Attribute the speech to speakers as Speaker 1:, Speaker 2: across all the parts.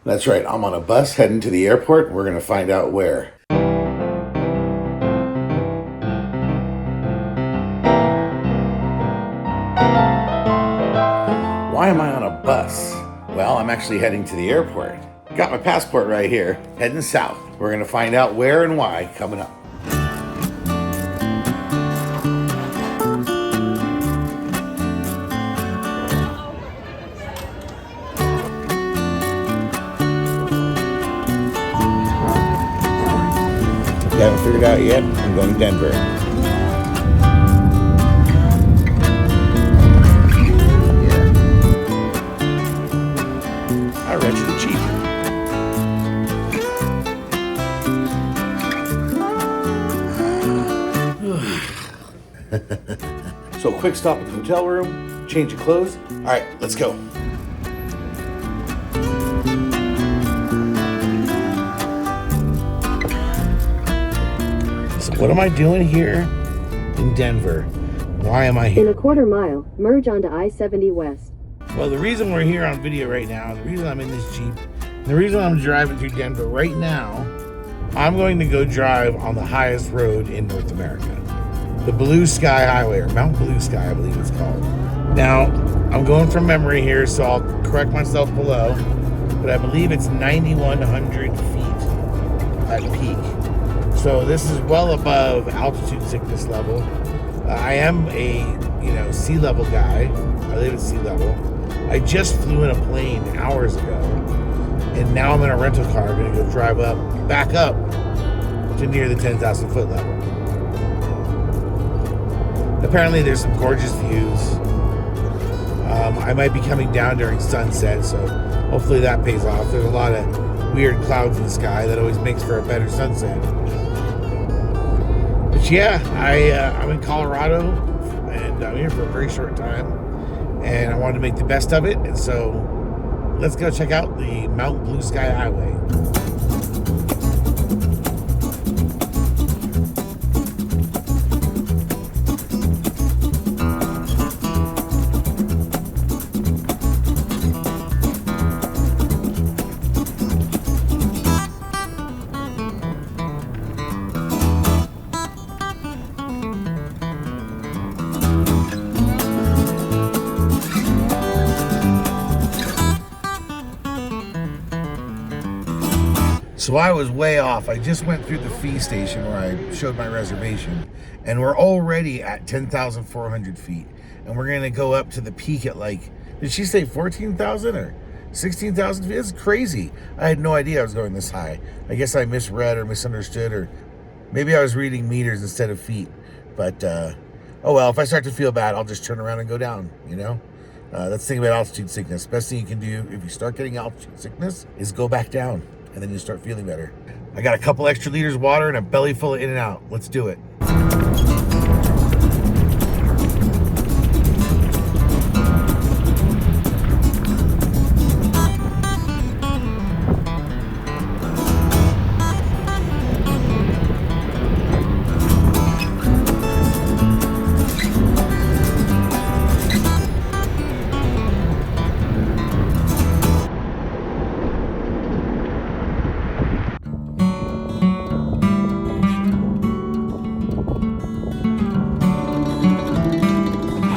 Speaker 1: That's right, I'm on a bus heading to the airport. We're going to find out where. Why am I on a bus? Well, I'm actually heading to the airport. Got my passport right here, heading south. We're going to find out where and why coming up. You haven't figured out yet? I'm going to Denver. Yeah. I rented a Jeep. So quick stop at the hotel room, change of clothes. All right, let's go. So what am I doing here in Denver? Why am I here?
Speaker 2: In a quarter mile, merge onto I-70 West.
Speaker 1: Well, the reason we're here on video right now, the reason I'm in this Jeep, the reason I'm driving through Denver right now, I'm going to go drive on the highest road in North America. The Blue Sky Highway, or Mount Blue Sky, I believe it's called. Now, I'm going from memory here, so I'll correct myself below, but I believe it's 9,100 feet at peak. So this is well above altitude sickness level. I am a, sea level guy. I live at sea level. I just flew in a plane hours ago, and now I'm in a rental car. I'm going to go drive back up to near the 10,000 foot level. Apparently there's some gorgeous views. I might be coming down during sunset, so hopefully that pays off. There's a lot of weird clouds in the sky that always makes for a better sunset. But yeah, I'm in Colorado, and I'm here for a very short time, and I wanted to make the best of it, and so let's go check out the Mount Blue Sky Highway. So I was way off. I just went through the fee station where I showed my reservation, and we're already at 10,400 feet. And we're gonna go up to the peak at did she say 14,000 or 16,000 feet? It's crazy. I had no idea I was going this high. I guess I misread or misunderstood, or maybe I was reading meters instead of feet. But, oh well, if I start to feel bad, I'll just turn around and go down, That's the thing about altitude sickness. Best thing you can do if you start getting altitude sickness is go back down, and then you start feeling better. I got a couple extra liters of water and a belly full of In-N-Out. Let's do it.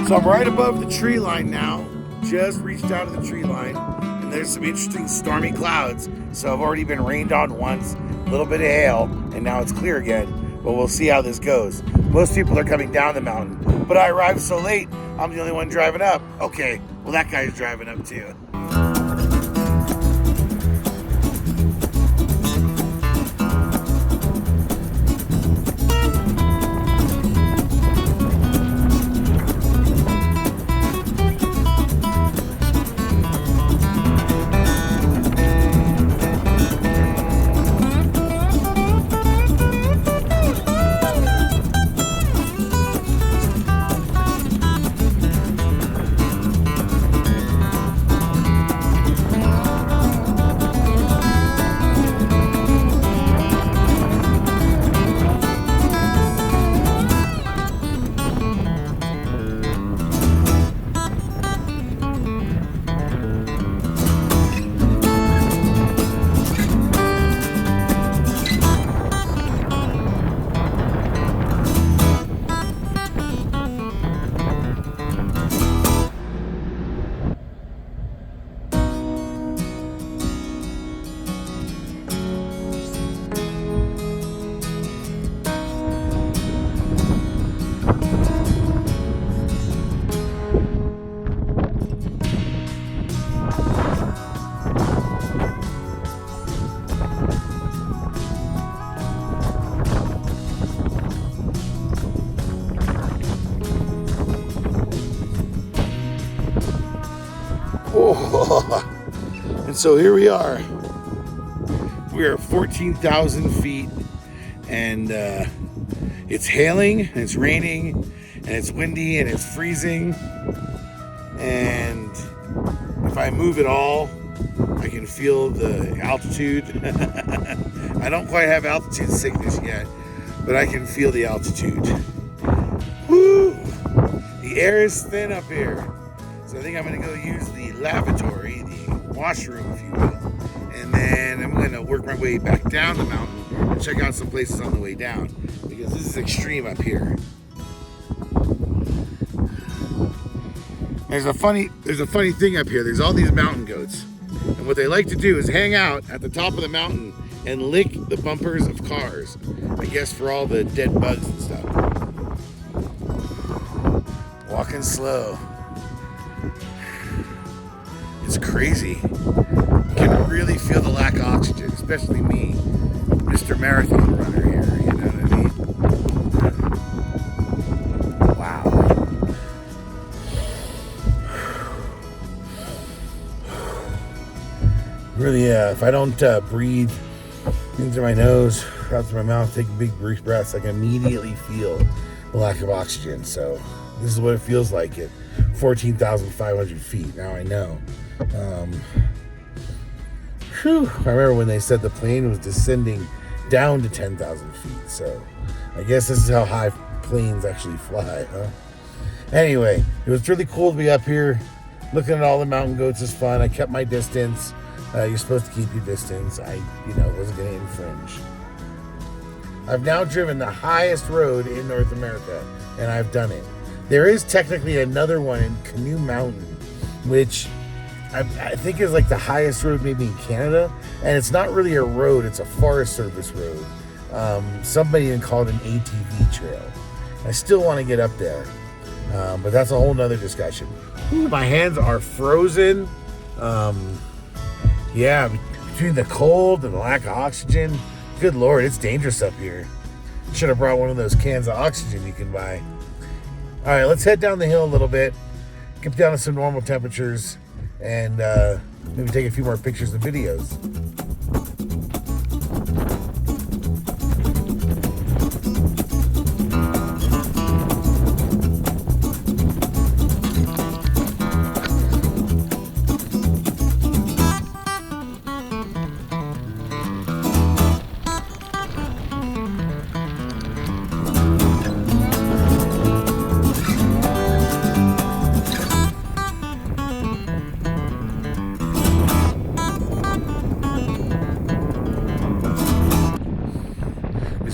Speaker 1: So I'm right above the tree line now, just reached out of the tree line, and there's some interesting stormy clouds. So I've already been rained on once, a little bit of hail, and now it's clear again, but we'll see how this goes. Most people are coming down the mountain, but I arrived so late, I'm the only one driving up. Okay, well that guy's driving up too. So here we are. We are 14,000 feet, and it's hailing, and it's raining, and it's windy, and it's freezing. And if I move at all, I can feel the altitude. I don't quite have altitude sickness yet, but I can feel the altitude. Woo! The air is thin up here. So I think I'm gonna go use the lavatory, the washroom, if you will. And then I'm gonna work my way back down the mountain and check out some places on the way down, because this is extreme up here. There's a funny thing up here. There's all these mountain goats. And what they like to do is hang out at the top of the mountain and lick the bumpers of cars. I guess for all the dead bugs and stuff. Walking slow. It's crazy. You can really feel the lack of oxygen, especially me, Mr. Marathon runner here, you know what I mean? Wow. Really, if I don't breathe in through my nose, out through my mouth, take big brief breaths, I can immediately feel the lack of oxygen. So this is what it feels like at 14,500 feet. Now I know. I remember when they said the plane was descending down to 10,000 feet. So I guess this is how high planes actually fly, huh? Anyway, it was really cool to be up here. Looking at all the mountain goats is fun. I kept my distance. You're supposed to keep your distance. I wasn't going to infringe. I've now driven the highest road in North America, and I've done it. There is technically another one in Canoe Mountain, which I think is like the highest road maybe in Canada, and it's not really a road, it's a Forest Service road. Somebody even called it an ATV trail. I still want to get up there, but that's a whole nother discussion. Ooh, my hands are frozen. Yeah, between the cold and the lack of oxygen, good Lord, it's dangerous up here. Should have brought one of those cans of oxygen you can buy. All right, let's head down the hill a little bit, get down to some normal temperatures, and maybe take a few more pictures and videos.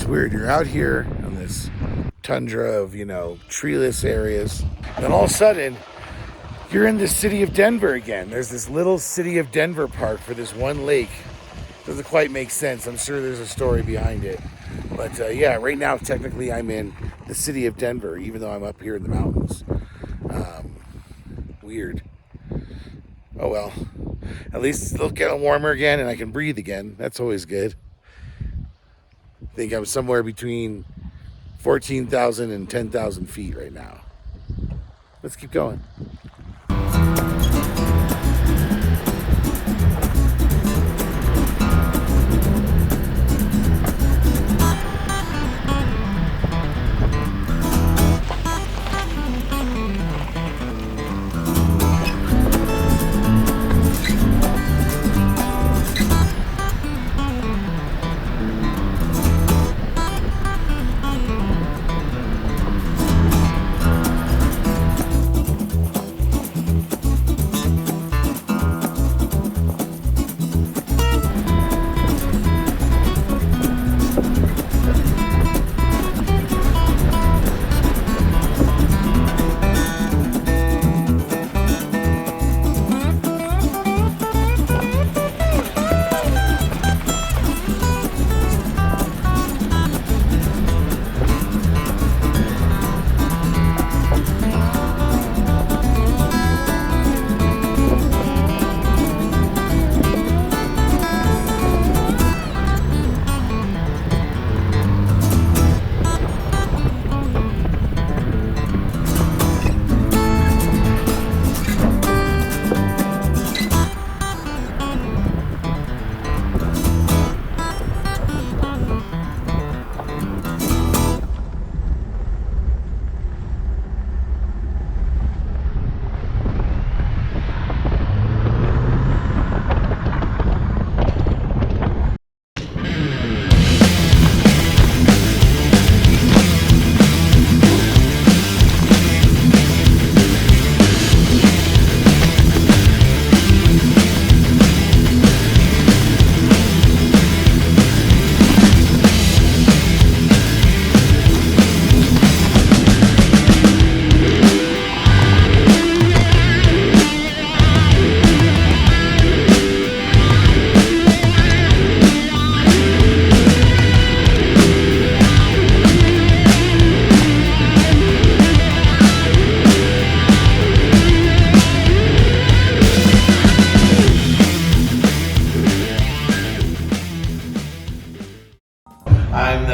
Speaker 1: Weird. You're out here on this tundra of, treeless areas, and all of a sudden you're in the city of Denver again. There's this little city of Denver park for this one lake. Doesn't quite make sense. I'm sure there's a story behind it, but yeah, right now technically I'm in the city of Denver, even though I'm up here in the mountains. Weird. Oh well, at least it'll get warmer again and I can breathe again. That's always good. I think I'm somewhere between 14,000 and 10,000 feet right now. Let's keep going.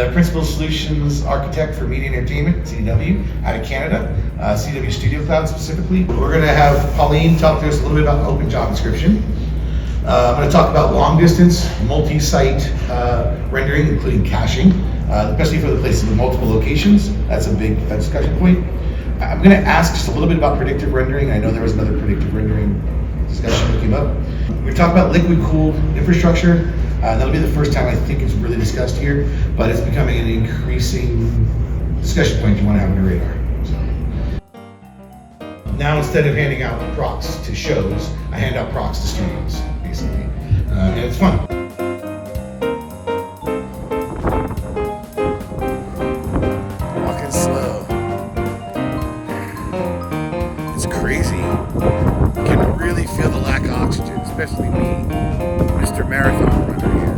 Speaker 1: the Principal Solutions Architect for Media and Entertainment, CDW, out of Canada, CDW Studio Cloud specifically. We're going to have Pauline talk to us a little bit about open job description. I'm going to talk about long distance, multi-site rendering, including caching, especially for the places with multiple locations. That's a big discussion point. I'm going to ask just a little bit about predictive rendering. I know there was another predictive rendering discussion that came up. We're going to talk about liquid-cooled infrastructure. That'll be the first time I think it's really discussed here, but it's becoming an increasing discussion point you want to have on your radar. Now, instead of handing out procs to shows, I hand out procs to studios, basically. And it's fun. Walking slow. It's crazy. You can really feel the lack of oxygen, especially me, Mr. Marathon runner here.